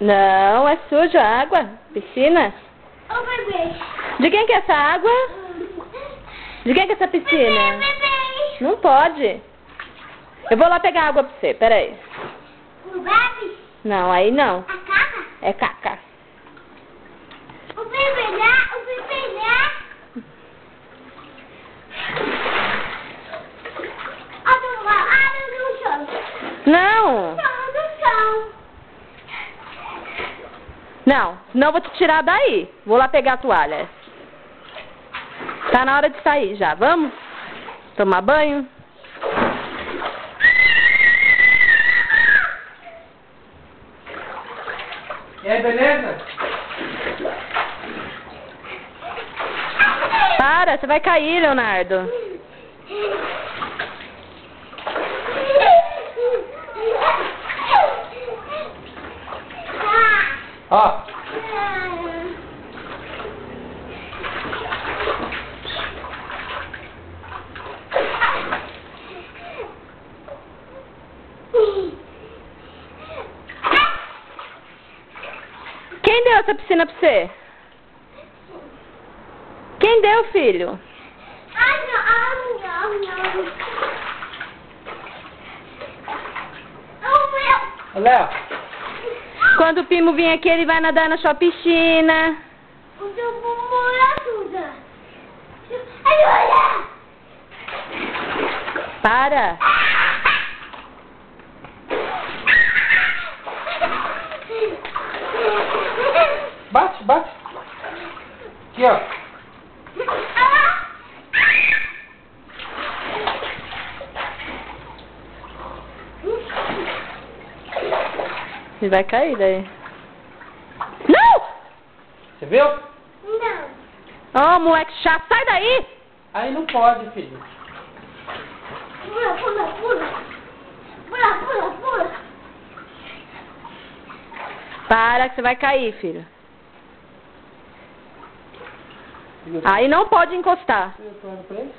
Não, é suja a água. Piscina. Ô, bebê. De quem que é essa água? De quem que é essa piscina? Bebê. Não pode. Eu vou lá pegar água pra você, peraí. O bebê? Não, aí não. A caca? É caca. O bebê, né? O bebê, né? No chão. Não. No chão. Não, senão eu vou te tirar daí. Vou lá pegar a toalha. Tá na hora de sair já, vamos? Tomar banho? E aí, beleza? Para, você vai cair, Leonardo. Ó. Quem deu essa piscina pra você? Quem deu, filho? Léo. Quando o Pimo vir aqui, ele vai nadar na sua piscina. O seu bumbum é suja. Ai, olha! Para. Bate, bate. Aqui, ó. Ele vai cair daí. Não! Você viu? Não. Ô, moleque chato, sai daí! Aí não pode, filho. Pula, pula, pula. Pula, pula, pula. Para que você vai cair, filho. Aí não pode encostar. Eu tô olhando pra ele.